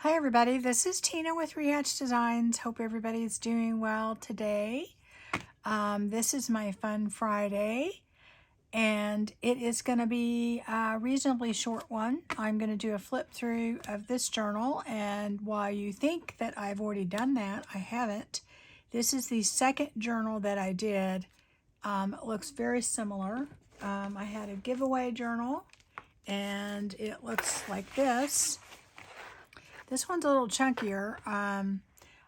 Hi everybody, this is Tina with Rehatch Designs. Hope everybody's doing well today. This is my Fun Friday, and it is going to be a reasonably short one. I'm going to do a flip through of this journal, and while you think that I've already done that, I haven't. This is the second journal that I did. It looks very similar. I had a giveaway journal, and it looks like this. This one's a little chunkier. I'm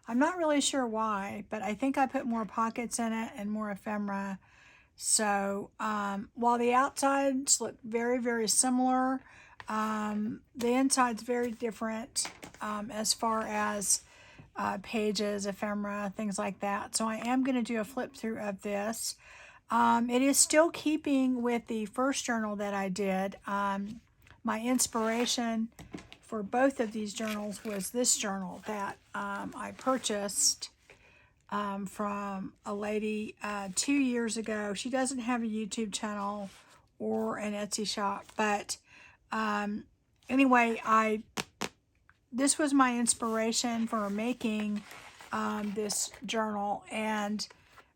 not really sure why, but I think I put more pockets in it and more ephemera. So while the outsides look very, very similar, the inside's very different as far as pages, ephemera, things like that. So I am going to do a flip through of this. It is still keeping with the first journal that I did. My inspiration for both of these journals was this journal that I purchased from a lady 2 years ago. She doesn't have a YouTube channel or an Etsy shop, but anyway, this was my inspiration for making this journal. And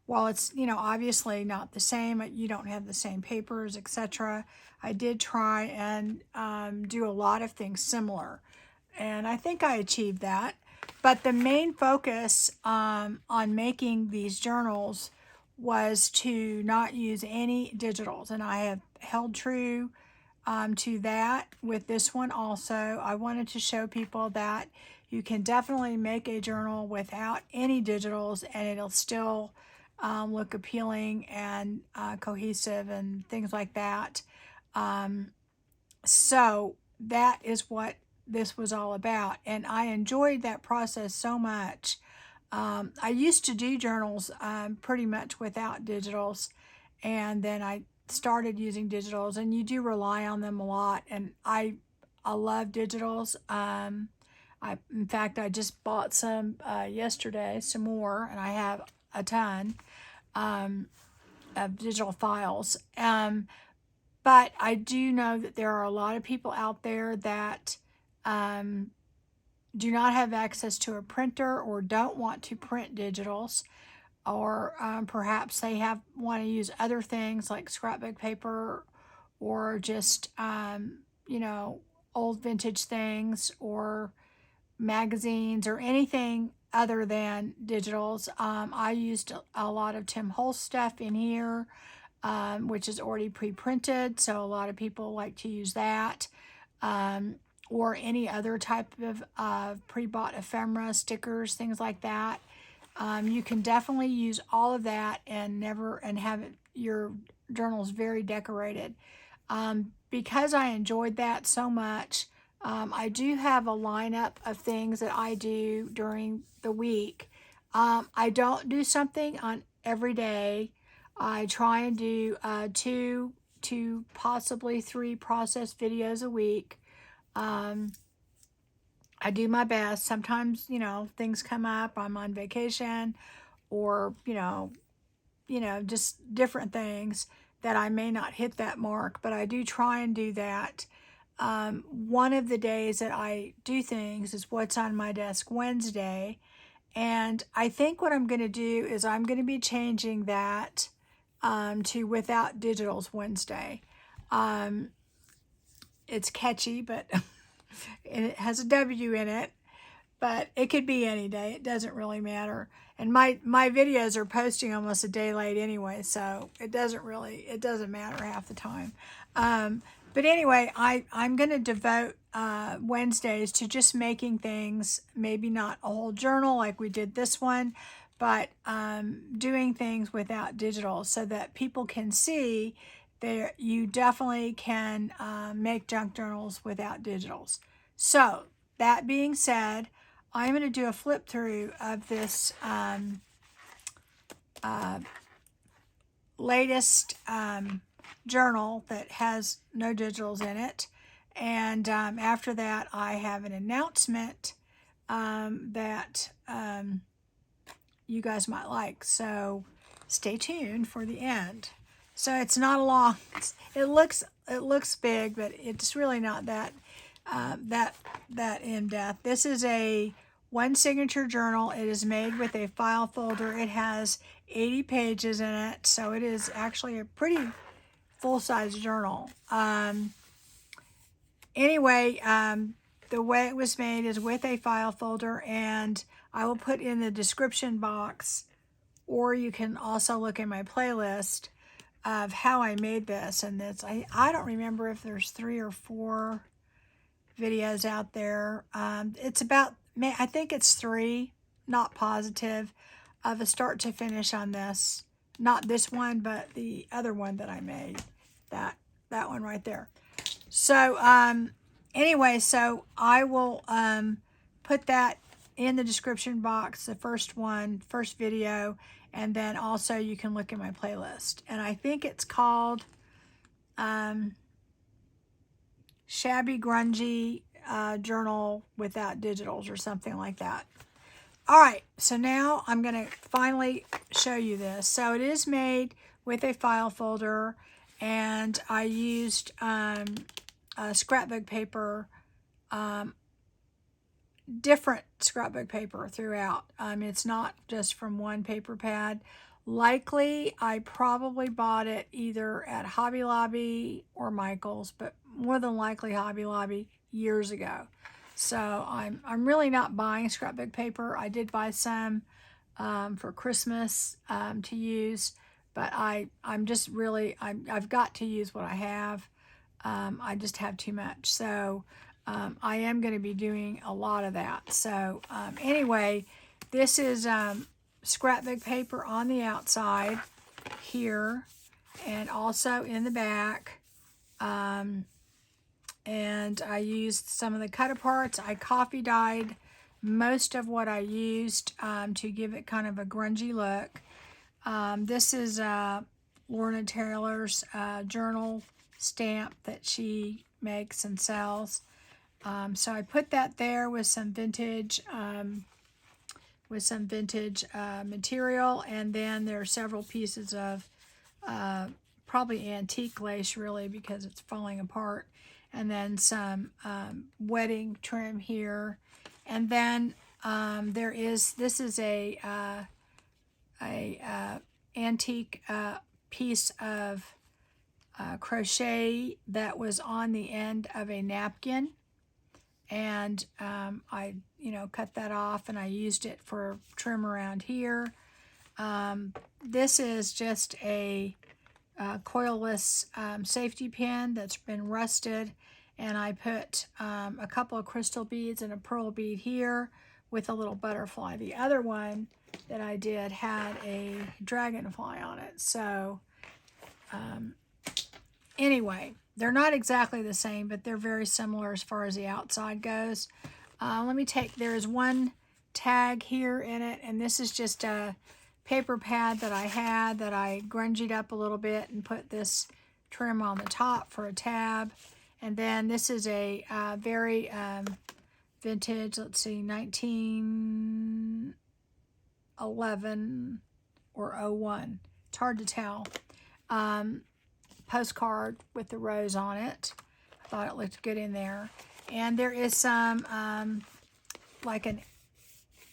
while it's, obviously not the same, you don't have the same papers, etc., I did try and do a lot of things similar. And I think I achieved that. But the main focus on making these journals was to not use any digitals. And I have held true to that with this one also. I wanted to show people that you can definitely make a journal without any digitals and it'll still look appealing and cohesive and things like that. So that is what this was all about, and I enjoyed that process so much. I used to do journals pretty much without digitals, and then I started using digitals, and you do rely on them a lot, and I love digitals. In fact, I just bought some yesterday, some more, and I have a ton of digital files. But I do know that there are a lot of people out there that do not have access to a printer or don't want to print digitals, or perhaps they want to use other things like scrapbook paper or just old vintage things or magazines or anything other than digitals. I used a lot of Tim Holtz stuff in here, which is already pre-printed, so a lot of people like to use that, or any other type of pre-bought ephemera, stickers, things like that. You can definitely use all of that and have your journals very decorated. Because I enjoyed that so much, I do have a lineup of things that I do during the week. I don't do something on every day. I try and do 2 to possibly 3 process videos a week. I do my best. Sometimes, things come up. I'm on vacation or, just different things that I may not hit that mark, but I do try and do that. One of the days that I do things is What's on My Desk Wednesday. And I think what I'm going to do is I'm going to be changing that to Without Digitals Wednesday. It's catchy, but it has a W in it, but it could be any day. It doesn't really matter. And my videos are posting almost a day late anyway, so it doesn't matter half the time. But anyway, I'm going to devote Wednesdays to just making things, maybe not a whole journal like we did this one, but doing things without digital so that people can see that you definitely can make junk journals without digitals. So that being said, I'm going to do a flip through of this latest journal that has no digitals in it. And after that, I have an announcement that you guys might like. So stay tuned for the end. So it's not a long, it looks big, but it's really not that that in-depth. This is a one signature journal. It is made with a file folder. It has 80 pages in it, so it is actually a pretty full-size journal. Anyway, the way it was made is with a file folder, and I will put in the description box, or you can also look in my playlist of how I made this. And this, I don't remember if there's 3 or 4 videos out there. It's about, I think it's 3, not positive, of a start to finish on this. Not this one, but the other one that I made. That one right there. So, anyway, so I will put that in the description box, the first video, and then also you can look at my playlist. And I think it's called Shabby Grungy Journal Without Digitals or something like that. All right, so now I'm going to finally show you this. So it is made with a file folder, and I used scrapbook paper, different scrapbook paper throughout. It's not just from one paper pad. Likely, I probably bought it either at Hobby Lobby or Michael's, but more than likely Hobby Lobby years ago. So I'm really not buying scrapbook paper. I did buy some for Christmas to use, but I'm just really, I've got to use what I have. I just have too much. So I am going to be doing a lot of that. So anyway, this is scrapbook paper on the outside here and also in the back. And I used some of the cut aparts. I coffee dyed most of what I used to give it kind of a grungy look. This is Lorna Taylor's journal stamp that she makes and sells. So I put that there with some vintage material, and then there are several pieces of probably antique lace, really, because it's falling apart, and then some wedding trim here, and then this is a antique piece of crochet that was on the end of a napkin, and I cut that off and I used it for trim around here. This is just a coilless safety pin that's been rusted, and I put a couple of crystal beads and a pearl bead here with a little butterfly. The other one that I did had a dragonfly on it. So anyway, they're not exactly the same, but they're very similar as far as the outside goes. There is one tag here in it, and this is just a paper pad that I had that I grungied up a little bit and put this trim on the top for a tab. And then this is a very vintage, let's see, 1911 or 01. It's hard to tell. Postcard with the rose on it. I thought it looked good in there. And there is some like an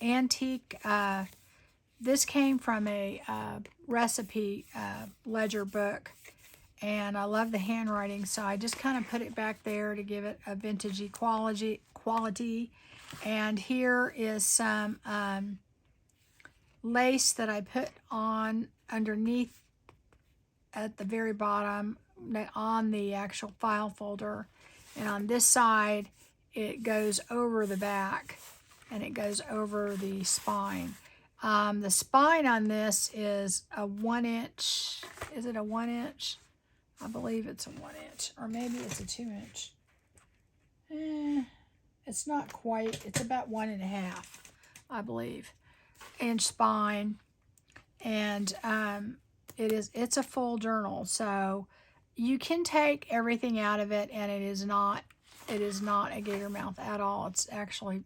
antique, this came from a recipe ledger book, and I love the handwriting, so I just kind of put it back there to give it a vintagey quality. And here is some lace that I put on underneath at the very bottom on the actual file folder, and on this side it goes over the back and it goes over the spine. The spine on this is a 1 inch. Is it a 1 inch? I believe it's a 1 inch, or maybe it's a 2 inch. It's not quite. It's about 1.5, I believe, inch spine. And it's a full journal, so you can take everything out of it, and it is not a gator mouth at all. It's actually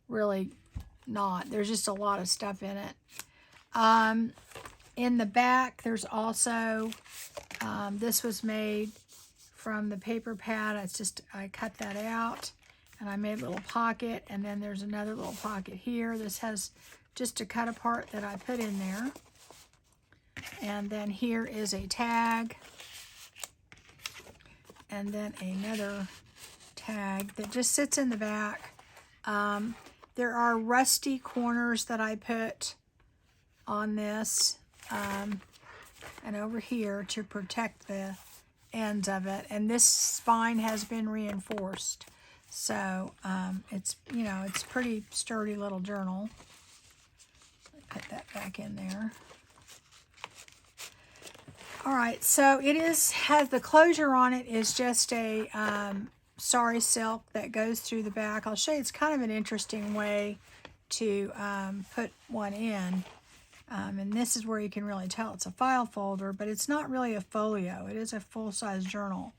really not. There's just a lot of stuff in it. In the back, there's also this was made from the paper pad. I cut that out and I made a little pocket, and then there's another little pocket here. This has just a cut apart that I put in there. And then here is a tag, and then another tag that just sits in the back. There are rusty corners that I put on this and over here to protect the ends of it, and this spine has been reinforced, so it's, you know, it's pretty sturdy little journal. Put that back in there. All right, so it has the closure on it is just a sari silk that goes through the back. I'll show you. It's kind of an interesting way to put one in. And this is where you can really tell it's a file folder, but it's not really a folio. It is a full-size journal.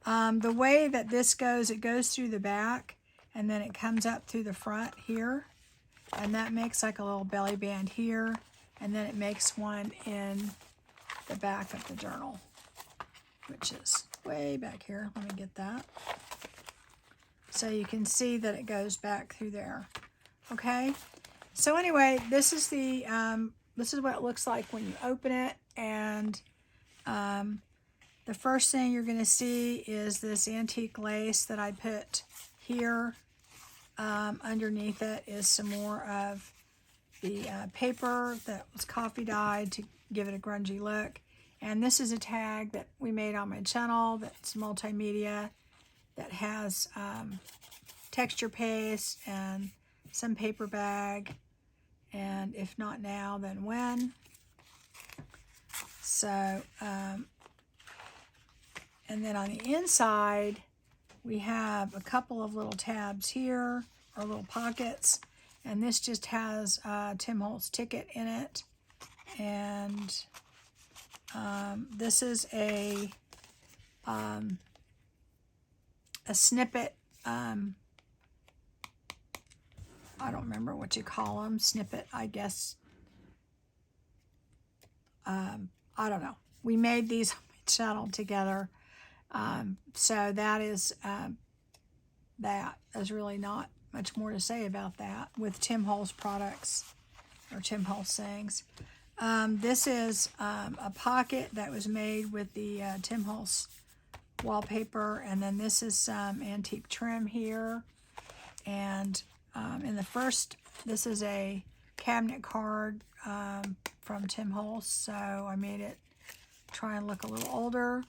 The way that this goes, it goes through the back, and then it comes up through the front here, and that makes like a little belly band here, and then it makes one in the back of the journal, which is way back here. Let me get that. So you can see that it goes back through there. Okay. So anyway, this is the this is what it looks like when you open it, and the first thing you're going to see is this antique lace that I put here. Underneath it is some more of the paper that was coffee dyed to give it a grungy look. And this is a tag that we made on my channel that's multimedia, that has texture paste and some paper bag, and if not now, then when. So, and then on the inside, we have a couple of little tabs here, or little pockets, and this just has Tim Holtz ticket in it, and this is a snippet. I don't remember what you call them. Snippet, I guess. I don't know. We made these on my channel together. So that is that. There's really not much more to say about that with Tim Holtz products, or Tim Holtz things. This is a pocket that was made with the Tim Holtz wallpaper, and then this is some antique trim here. And in the first, this is a cabinet card from Tim Holtz, so I made it try and look a little older.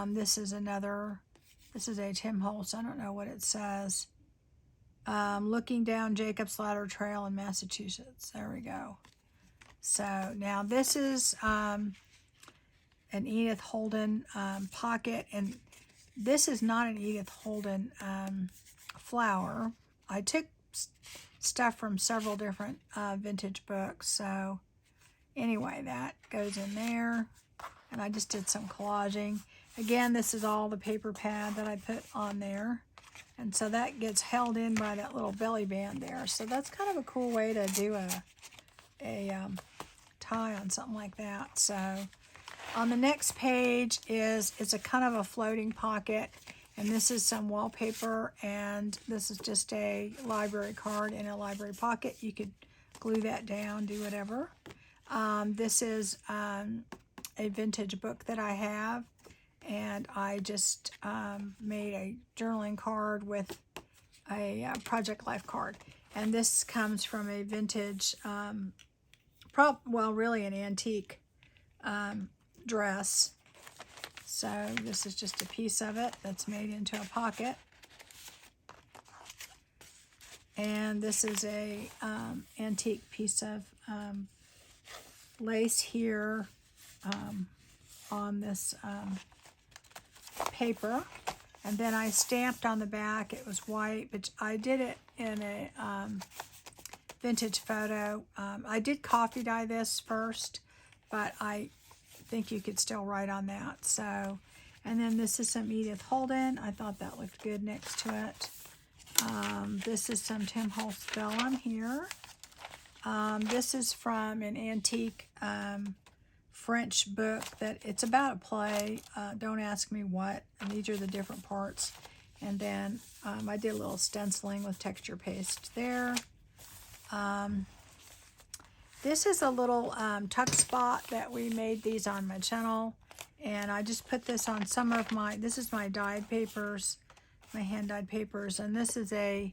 This is a Tim Holtz, I don't know what it says. Looking down Jacob's Ladder Trail in Massachusetts. There we go. So now this is an Edith Holden pocket, and this is not an Edith Holden flower. I took stuff from several different vintage books, so anyway, that goes in there, and I just did some collaging. Again, this is all the paper pad that I put on there, and so that gets held in by that little belly band there. So that's kind of a cool way to do a tie on something like that. So on the next page it's a kind of a floating pocket, and this is some wallpaper, and this is just a library card in a library pocket. You could glue that down, do whatever. This is a vintage book that I have, and I just made a journaling card with a Project Life card. And this comes from a vintage, well, really an antique dress. So this is just a piece of it that's made into a pocket. And this is a antique piece of lace here on this paper. And then I stamped on the back. It was white, but I did it in a vintage photo. I did coffee dye this first, but I think you could still write on that. So, and then this is some Edith Holden. I thought that looked good next to it. This is some Tim Holtz vellum here. This is from an antique French book that it's about a play. Don't ask me what. And these are the different parts. And then I did a little stenciling with texture paste there. This is a little tuck spot that we made these on my channel. And I just put this on some of my, this is my dyed papers, my hand dyed papers. And this is a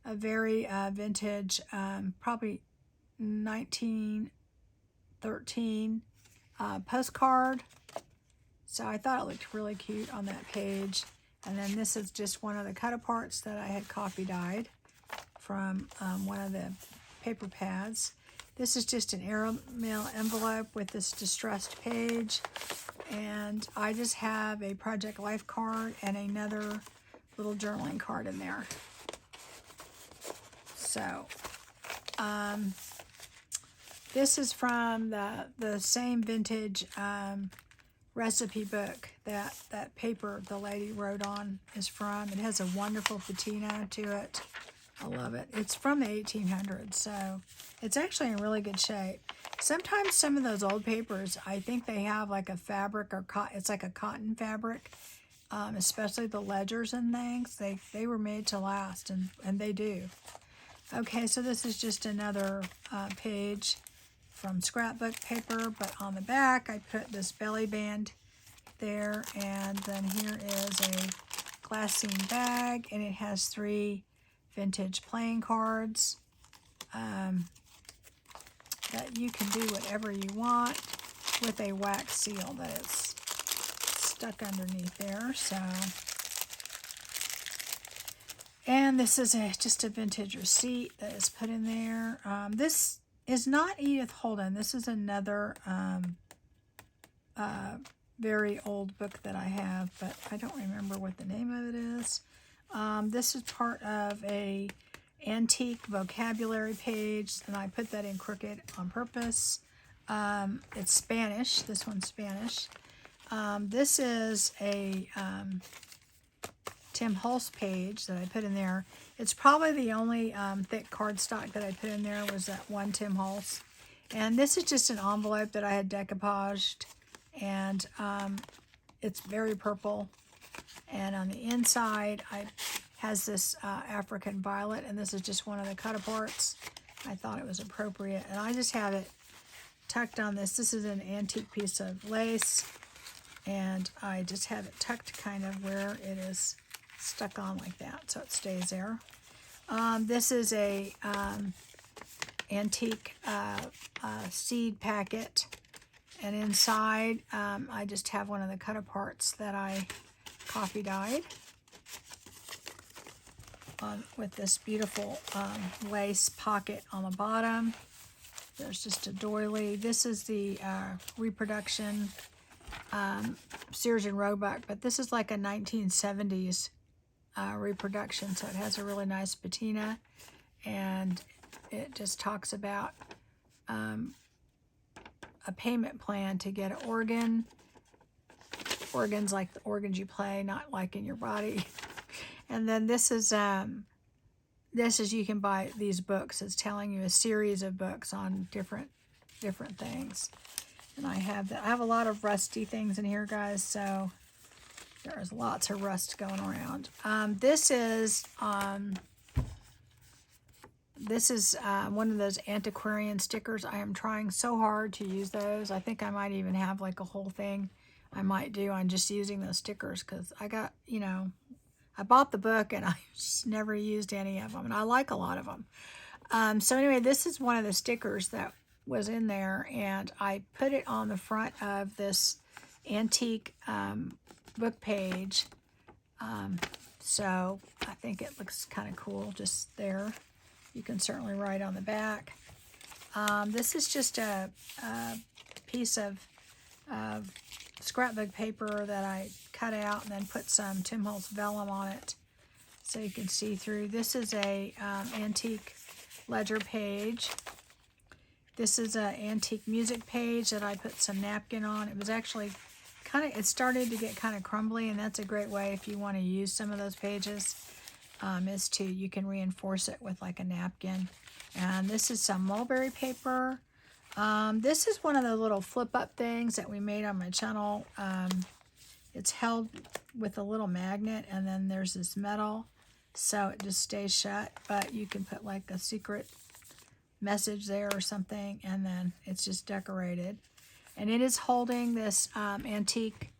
very vintage, probably 1913 postcard. So I thought it looked really cute on that page. And then this is just one of the cut-aparts that I had coffee dyed from one of the paper pads. This is just an airmail envelope with this distressed page. And I just have a Project Life card and another little journaling card in there. So, this is from the same vintage recipe book that paper the lady wrote on is from. It has a wonderful patina to it. I love it. It's from the 1800s, so it's actually in really good shape. Sometimes some of those old papers, I think they have like a fabric or cotton. It's like a cotton fabric, especially the ledgers and things. They were made to last, and they do. Okay, so this is just another page from scrapbook paper, but on the back I put this belly band there, and then here is a glassine bag, and it has 3 vintage playing cards that you can do whatever you want with a wax seal that is stuck underneath there. So, and this is just a vintage receipt that is put in there. This is not Edith Holden. This is another very old book that I have, but I don't remember what the name of it is. This is part of a antique vocabulary page, and I put that in crooked on purpose. It's Spanish. This one's Spanish. This is a Tim Holtz page that I put in there. It's probably the only thick cardstock that I put in there was that one Tim Holtz. And this is just an envelope that I had decoupaged, and it's very purple. And on the inside, I has this African violet, and this is just one of the cut-aparts. I thought it was appropriate, and I just have it tucked on this. This is an antique piece of lace, and I just have it tucked kind of where it is stuck on like that, so it stays there. This is a antique seed packet, and inside I just have one of the cut-aparts that I coffee dyed with this beautiful lace pocket on the bottom. There's just a doily. This is the reproduction Sears and Roebuck, but this is like a 1970s reproduction, so it has a really nice patina, and it just talks about a payment plan to get an organ. Organs like the organs you play, not like in your body. And then this is you can buy these books. It's telling you a series of books on different things. And I have that. I have a lot of rusty things in here, guys, so there's lots of rust going around. This is one of those antiquarian stickers. I am trying so hard to use those. I think I might even have like a whole thing I might do on just using those stickers, because I got, I bought the book and I just never used any of them, and I like a lot of them. So anyway, this is one of the stickers that was in there, and I put it on the front of this antique book page. So I think it looks kind of cool just there. You can certainly write on the back. This is just a piece of scrapbook paper that I cut out and then put some Tim Holtz vellum on it so you can see through. This is a antique ledger page. This is an antique music page that I put some napkin on. It was actually it started to get kind of crumbly, and that's a great way if you want to use some of those pages, you can reinforce it with like a napkin. And this is some mulberry paper. This is one of the little flip-up things that we made on my channel. It's held with a little magnet, and then there's this metal, so it just stays shut, but you can put like a secret message there or something, and then it's just decorated. And it is holding this antique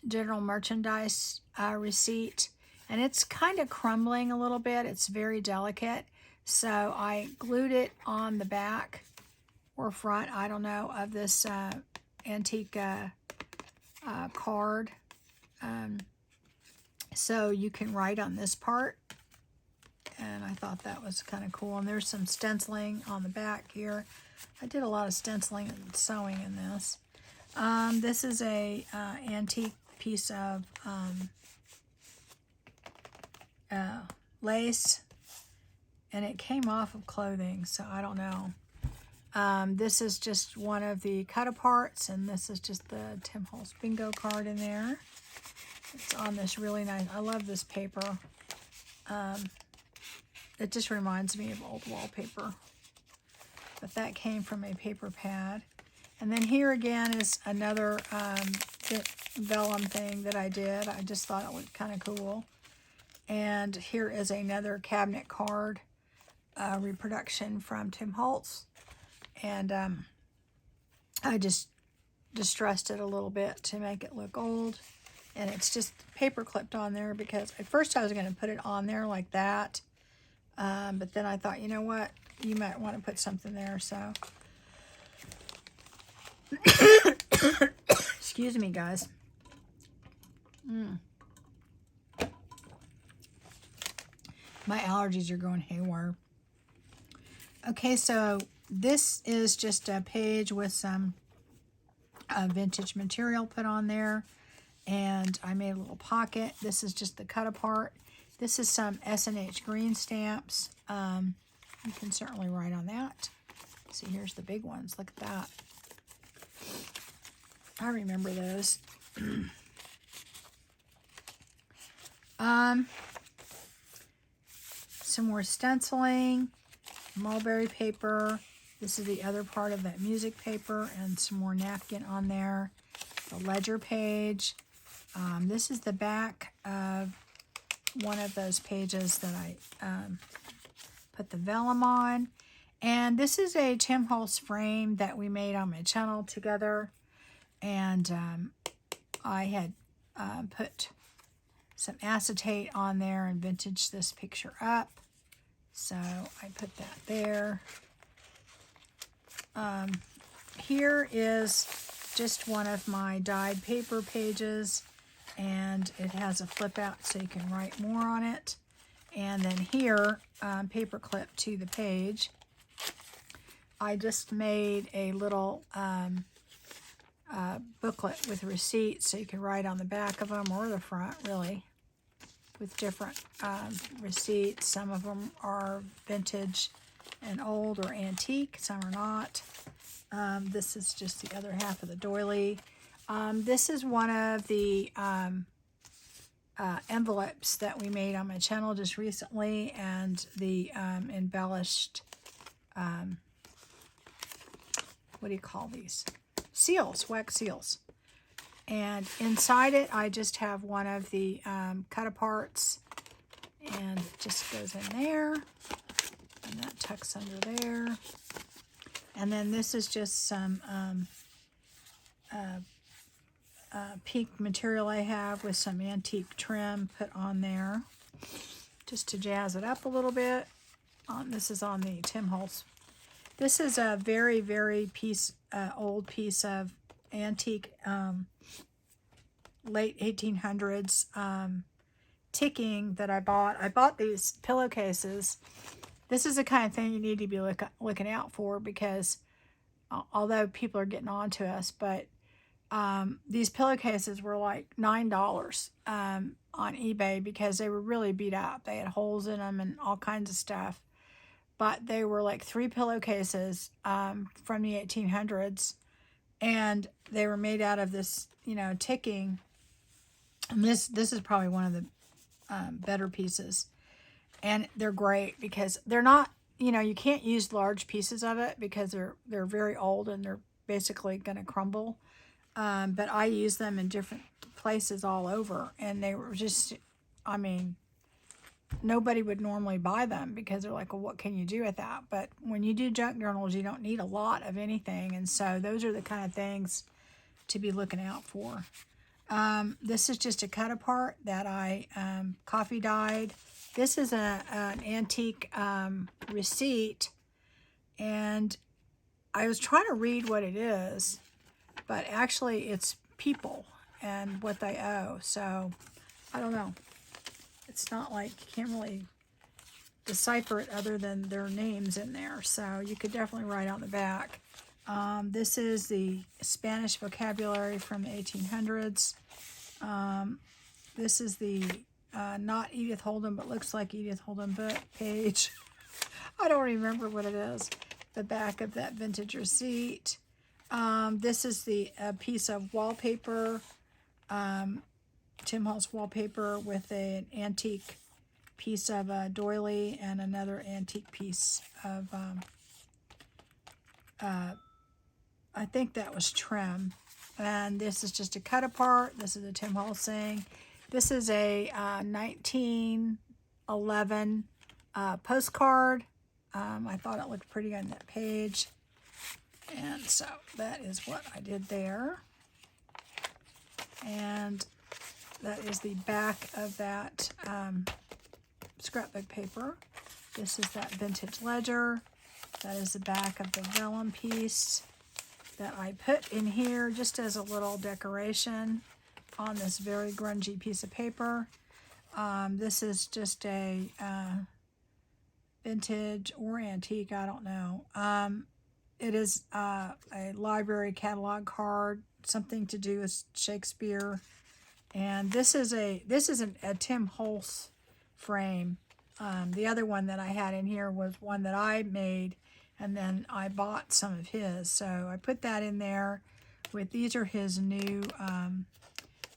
general merchandise receipt, and it's kind of crumbling a little bit. It's very delicate, so I glued it on the back or front, I don't know, of this antique card, so you can write on this part, and I thought that was kind of cool. And there's some stenciling on the back here. I did a lot of stenciling and sewing in this. This is a antique piece of lace, and it came off of clothing, so I don't know. This is just one of the cut-aparts, and this is just the Tim Holtz bingo card in there. It's on this really nice, I love this paper. It just reminds me of old wallpaper. But that came from a paper pad. And then here again is another vellum thing that I did. I just thought it looked kind of cool. And here is another cabinet card reproduction from Tim Holtz. And I just distressed it a little bit to make it look old. And it's just paper clipped on there, because at first I was going to put it on there like that. But then I thought, you know what? You might want to put something there, so. Excuse me, guys. My allergies are going haywire. Okay, so this is just a page with some vintage material put on there. And I made a little pocket. This is just the cut apart. This is some S&H green stamps. You can certainly write on that. See, here's the big ones. Look at that. I remember those. Some more stenciling, mulberry paper. This is the other part of that music paper, and some more napkin on there. The ledger page. This is the back of one of those pages that I put the vellum on. And this is a Tim Holtz frame that we made on my channel together. And I had put some acetate on there and vintaged this picture up. So I put that there. Here is just one of my dyed paper pages, and it has a flip out so you can write more on it. And then here, paper clip to the page. I just made a little booklet with receipts so you can write on the back of them, or the front, really, with different receipts. Some of them are vintage and old or antique, some are not. This is just the other half of the doily. This is one of the envelopes that we made on my channel just recently, and the embellished, what do you call these? Seals, wax seals. And inside it, I just have one of the cut-aparts, and it just goes in there, and that tucks under there. And then this is just some pink material I have with some antique trim put on there, just to jazz it up a little bit. This is on the Tim Holtz. This is a very, very old piece of antique late 1800s ticking that I bought. I bought these pillowcases. This is the kind of thing you need to be looking out for, because although people are getting on to us, but these pillowcases were like $9 on eBay, because they were really beat up. They had holes in them and all kinds of stuff. But they were like 3 pillowcases from the 1800s, and they were made out of this, ticking. And this is probably one of the better pieces, and they're great because they're not, you know, you can't use large pieces of it because they're very old and they're basically going to crumble. But I use them in different places all over, and they were just, I mean, nobody would normally buy them because they're like, well, what can you do with that? But when you do junk journals, you don't need a lot of anything, and so those are the kind of things to be looking out for. This is just a cut apart that I coffee dyed. This is an antique receipt, and I was trying to read what it is, but actually it's people and what they owe. So I don't know. It's not like you can't really decipher it other than their names in there. So you could definitely write on the back. This is the Spanish vocabulary from the 1800s. This is the not Edith Holden, but looks like Edith Holden book page. I don't remember what it is. The back of that vintage receipt. This is the piece of wallpaper, Tim Holtz wallpaper with an antique piece of doily and another antique piece of, I think that was trim. And this is just a cut apart. This is a Tim Holtz saying. This is a 1911 postcard. I thought it looked pretty on that page. And so that is what I did there. And that is the back of that scrapbook paper. This is that vintage ledger. That is the back of the vellum piece that I put in here just as a little decoration on this very grungy piece of paper. This is just a vintage or antique, I don't know. It is a library catalog card, something to do with Shakespeare. And this is a Tim Holtz frame. The other one that I had in here was one that I made, and then I bought some of his. So I put that in there with, these are his new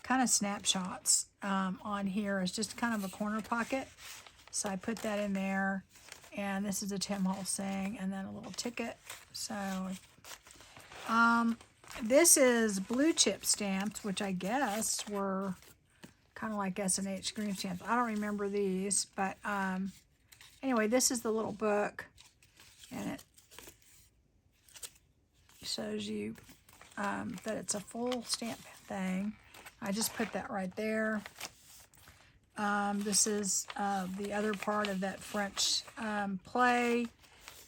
kind of snapshots on here. It's just kind of a corner pocket. So I put that in there. And this is a Tim Holtz saying, and then a little ticket. So this is blue chip stamps, which I guess were kind of like S&H green stamps. I don't remember these, but anyway, this is the little book, and it shows you that it's a full stamp thing. I just put that right there. This is the other part of that French play.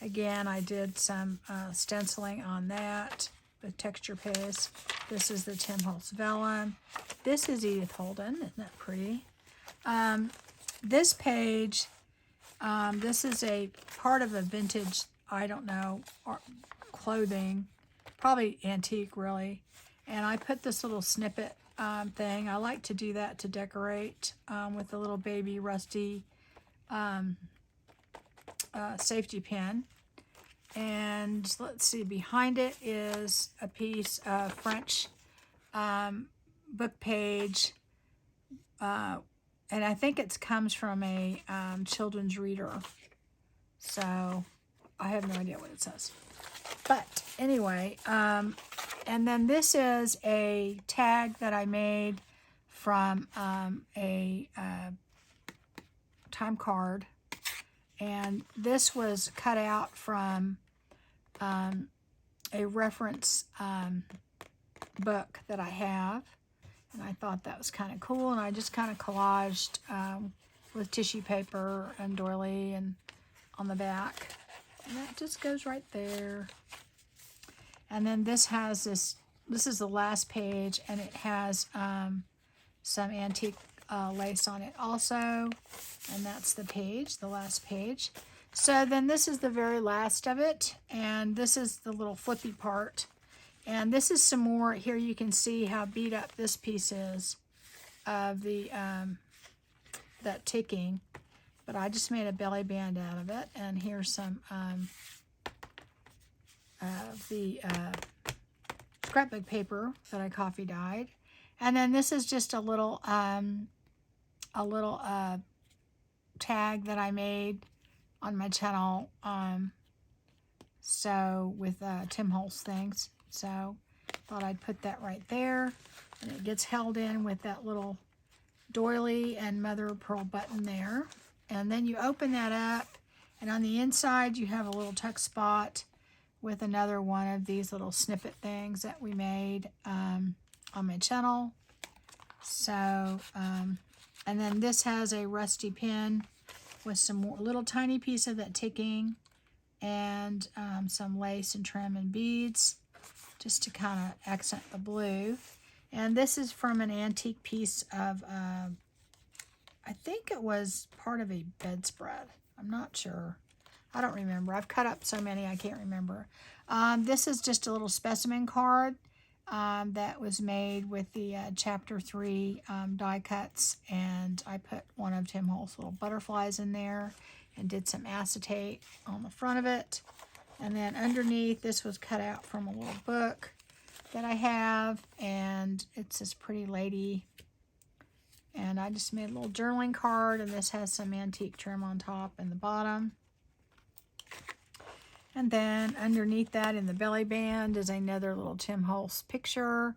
Again, I did some stenciling on that with texture paste. This is the Tim Holtz vellum. This is Edith Holden. Isn't that pretty? This page, this is a part of a vintage, I don't know, clothing, probably antique really. And I put this little snippet thing. I like to do that to decorate with a little baby rusty safety pin. And let's see, behind it is a piece of French book page, and I think it comes from a children's reader. So I have no idea what it says. But anyway, and then this is a tag that I made from a time card. And this was cut out from a reference book that I have. And I thought that was kind of cool. And I just kind of collaged with tissue paper and doily and on the back. And that just goes right there. And then this has this is the last page, and it has some antique lace on it also. And that's the page, the last page. So then this is the very last of it, and this is the little flippy part. And this is some more. Here you can see how beat up this piece is of the that ticking. But I just made a belly band out of it, and here's some of the scrapbook paper that I coffee dyed. And then this is just a little tag that I made on my channel. So with Tim Holtz things. So thought I'd put that right there. And it gets held in with that little doily and mother of pearl button there. And then you open that up, and on the inside you have a little tuck spot with another one of these little snippet things that we made on my channel. So, and then this has a rusty pin with some more, little tiny piece of that ticking, and some lace and trim and beads just to kind of accent the blue. And this is from an antique piece of, I think it was part of a bedspread. I'm not sure. I don't remember. I've cut up so many I can't remember. This is just a little specimen card that was made with the Chapter 3 die cuts. And I put one of Tim Holtz's little butterflies in there and did some acetate on the front of it. And then underneath, this was cut out from a little book that I have, and it's this pretty lady. And I just made a little journaling card, and this has some antique trim on top and the bottom. And then underneath that in the belly band is another little Tim Holtz picture.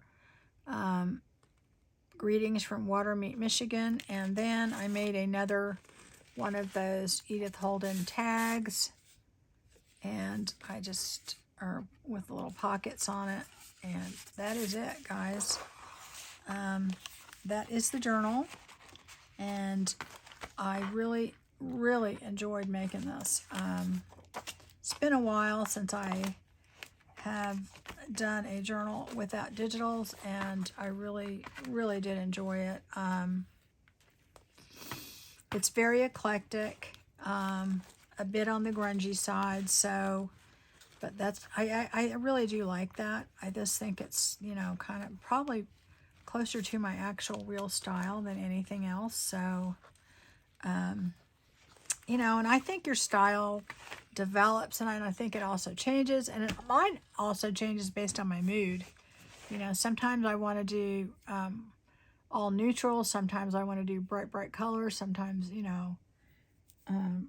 Greetings from Watermeet, Michigan. And then I made another one of those Edith Holden tags. And I just, or with little pockets on it. And that is it, guys. That is the journal. And I really, really enjoyed making this. It's been a while since I have done a journal without digitals, and I really, really did enjoy it. It's very eclectic, a bit on the grungy side, so, but that's, I really do like that. I just think it's, you know, kind of probably closer to my actual real style than anything else. So, you know, and I think your style develops, and I think it also changes, and mine also changes based on my mood. You know, sometimes I want to do all neutral, sometimes I want to do bright, bright colors, sometimes, you know,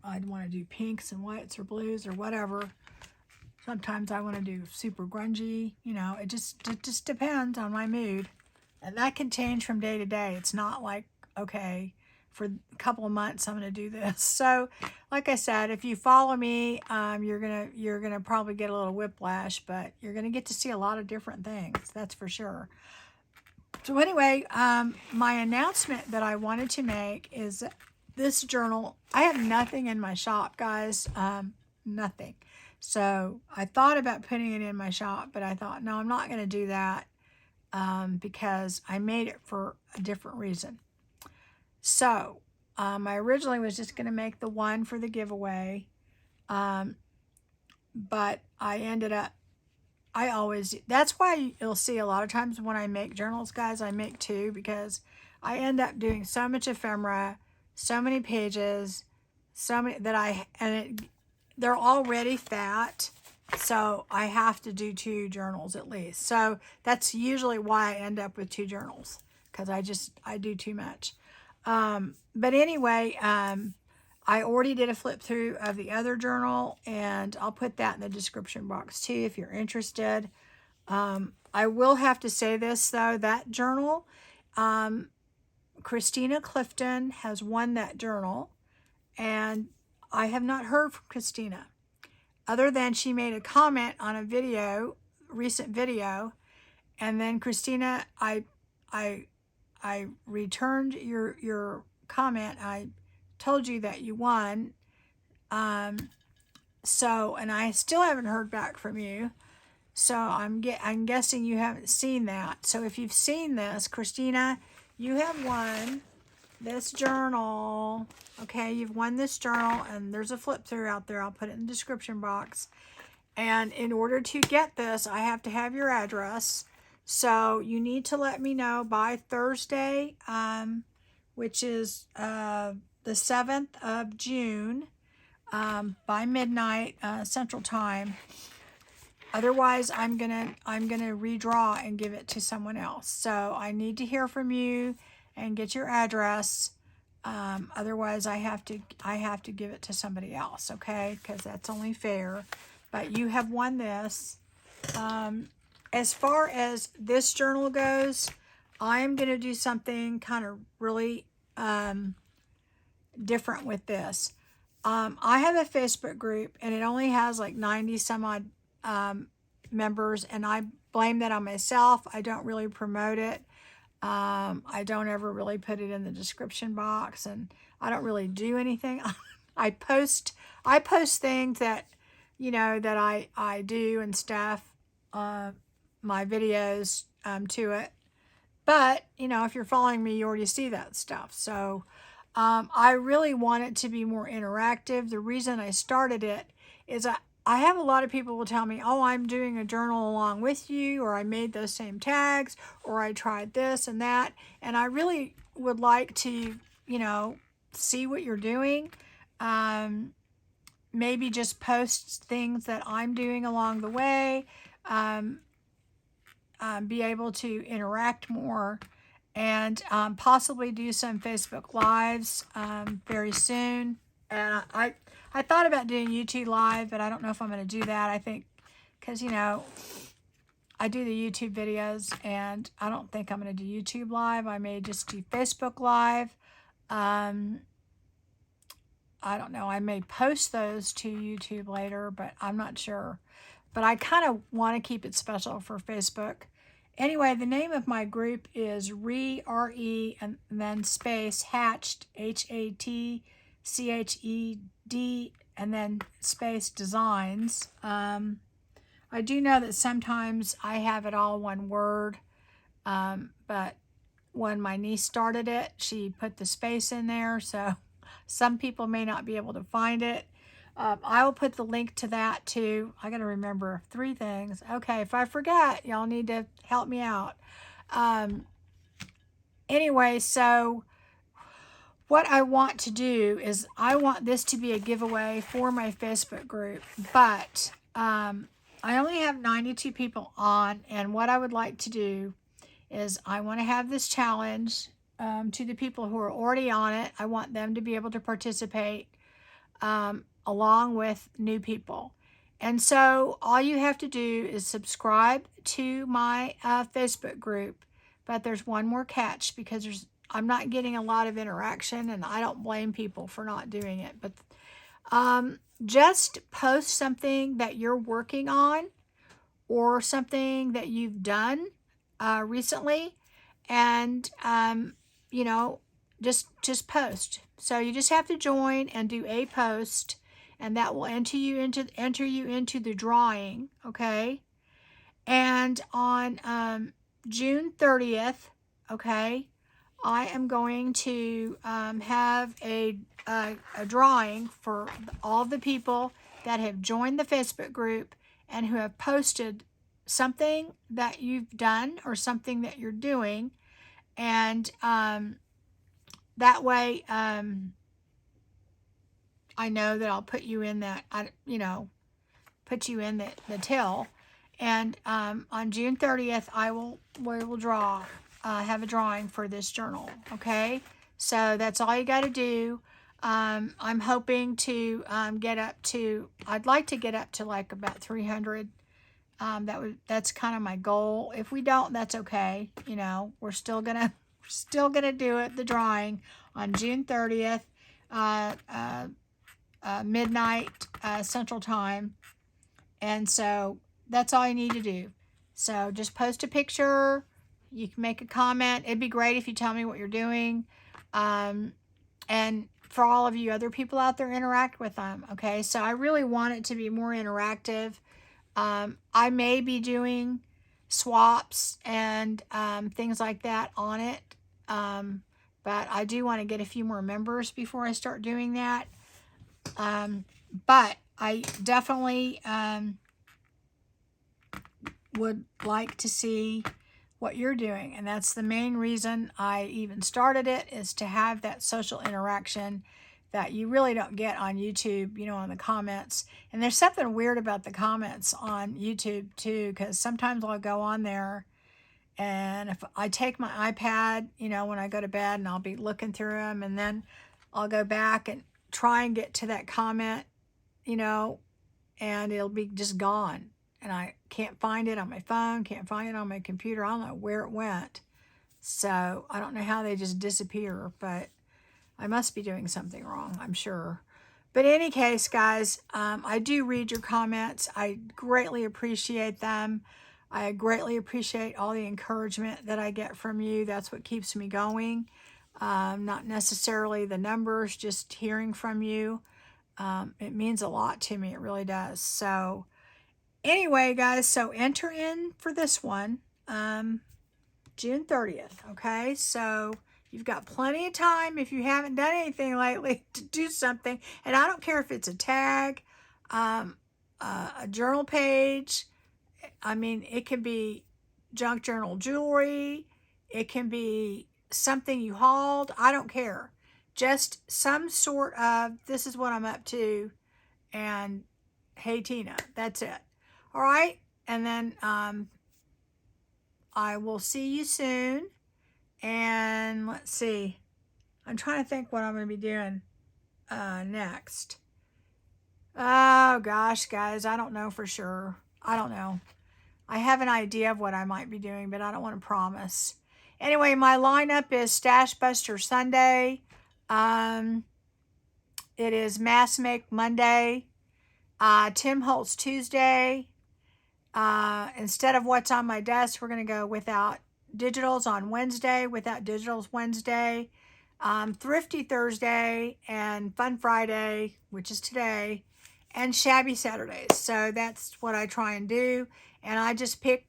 I'd want to do pinks and whites or blues or whatever. Sometimes I want to do super grungy, you know, it just depends on my mood. And that can change from day to day. It's not like, okay, for a couple of months I'm going to do this. So, like I said, if you follow me, you're gonna probably get a little whiplash, but you're gonna get to see a lot of different things. That's for sure. So anyway, my announcement that I wanted to make is this journal. I have nothing in my shop, guys. Nothing. So I thought about putting it in my shop, but I thought, no, I'm not going to do that because I made it for a different reason. So I originally was just going to make the one for the giveaway, but I ended up, that's why you'll see a lot of times when I make journals, guys, I make two, because I end up doing so much ephemera, so many pages, so many that they're already fat, so I have to do two journals at least. So that's usually why I end up with two journals, because I do too much. But anyway, I already did a flip through of the other journal, and I'll put that in the description box too if you're interested. I will have to say this though, that journal, Christina Clifton has won that journal, and I have not heard from Christina other than she made a comment on a video, recent video, and then Christina, I returned your comment. I told you that you won. So, and I still haven't heard back from you. So I'm guessing you haven't seen that. So if you've seen this, Christina, you have won this journal. Okay, you've won this journal, and there's a flip through out there. I'll put it in the description box. And in order to get this, I have to have your address. So you need to let me know by Thursday, which is the 7th of June, by midnight Central Time. Otherwise, I'm gonna redraw and give it to someone else. So I need to hear from you and get your address Otherwise, I have to give it to somebody else, okay? Because that's only fair. But you have won this. As far as this journal goes, I am going to do something kind of really different with this. I have a Facebook group, and it only has like 90 some odd members, and I blame that on myself. I don't really promote it. I don't ever really put it in the description box, and I don't really do anything. I post things that, that I do and stuff, my videos to it. But, if you're following me, you already see that stuff. So I really want it to be more interactive. The reason I started it is I have a lot of people will tell me, oh, I'm doing a journal along with you, or I made those same tags, or I tried this and that. And I really would like to, see what you're doing. Maybe just post things that I'm doing along the way. Be able to interact more, and possibly do some Facebook Lives very soon. And I thought about doing YouTube Live, but I don't know if I'm going to do that. I think because, I do the YouTube videos, and I don't think I'm going to do YouTube Live. I may just do Facebook Live. I don't know. I may post those to YouTube later, but I'm not sure. But I kind of want to keep it special for Facebook. Anyway, the name of my group is R-E, and then space Hatched, Hatched, and then space Designs. I do know that sometimes I have it all one word, but when my niece started it, she put the space in there, so some people may not be able to find it. I will put the link to that too. I got to remember 3 things. Okay, if I forget, y'all need to help me out. Anyway, so what I want to do is I want this to be a giveaway for my Facebook group, but I only have 92 people on, and what I would like to do is I want to have this challenge to the people who are already on it. I want them to be able to participate along with new people. And so all you have to do is subscribe to my Facebook group. But there's one more catch, because I'm not getting a lot of interaction, and I don't blame people for not doing it. But just post something that you're working on, or something that you've done recently, and just post. So you just have to join and do a post, and that will enter you into the drawing, okay? And on June 30th, okay, I am going to have a drawing for all the people that have joined the Facebook group and who have posted something that you've done or something that you're doing. And that way, I know that I'll put you in that, put you in the till. And on June 30th, we will draw, have a drawing for this journal, okay? So that's all you got to do. I'm hoping to get up to, I'd like to get up to like about 300. That's kind of my goal. If we don't, that's okay. We're still gonna do it, the drawing on June 30th, midnight Central Time. And so that's all you need to do. So just post a picture. You can make a comment. It'd be great if you tell me what you're doing. And for all of you other people out there, interact with them. Okay, so I really want it to be more interactive. I may be doing swaps and things like that on it. But I do want to get a few more members before I start doing that. But I definitely would like to see what you're doing. And that's the main reason I even started it, is to have that social interaction that you really don't get on YouTube, on the comments. And there's something weird about the comments on YouTube too, because sometimes I'll go on there And if I take my iPad, you know, when I go to bed, and I'll be looking through them, and then I'll go back and try and get to that comment, you know, and it'll be just gone. And I can't find it on my phone, can't find it on my computer. I don't know where it went. So I don't know how they just disappear, but I must be doing something wrong, I'm sure. But in any case, guys, I do read your comments. I greatly appreciate them. I greatly appreciate all the encouragement that I get from you. That's what keeps me going. Not necessarily the numbers, just hearing from you. It means a lot to me. It really does. So anyway, guys, so enter in for this one, June 30th. Okay, so you've got plenty of time if you haven't done anything lately to do something. And I don't care if it's a tag, a journal page. I mean, it can be junk journal jewelry. It can be something you hauled. I don't care. Just some sort of, this is what I'm up to, and hey, Tina, that's it. All right. And then I will see you soon. And let's see. I'm trying to think what I'm going to be doing next. Oh, gosh, guys. I don't know for sure. I don't know. I have an idea of what I might be doing, but I don't want to promise. Anyway, my lineup is Stash Buster Sunday. It is Mass Make Monday. Tim Holtz Tuesday. Instead of what's on my desk, we're going to go without digitals on Wednesday, without digitals Wednesday, Thrifty Thursday, and Fun Friday, which is today, and Shabby Saturdays. So that's what I try and do. And I just pick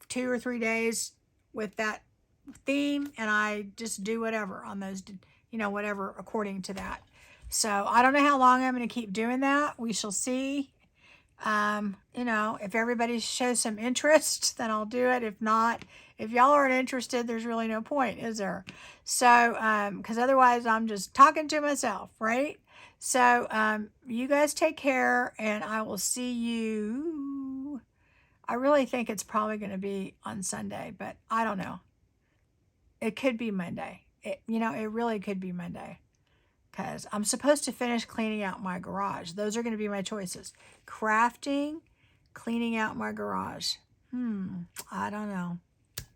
2 or 3 days with that theme, and I just do whatever on those, you know, whatever according to that. So I don't know how long I'm going to keep doing that. We shall see. You know, if everybody shows some interest, then I'll do it. If not, if y'all aren't interested, there's really no point, is there? So, because otherwise I'm just talking to myself, right? So, you guys take care, and I will see you. I really think it's probably going to be on Sunday, but I don't know. It could be Monday. You know, it really could be Monday. Because I'm supposed to finish cleaning out my garage. Those are going to be my choices. Crafting, cleaning out my garage. I don't know.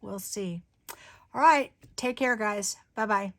We'll see. All right. Take care, guys. Bye-bye.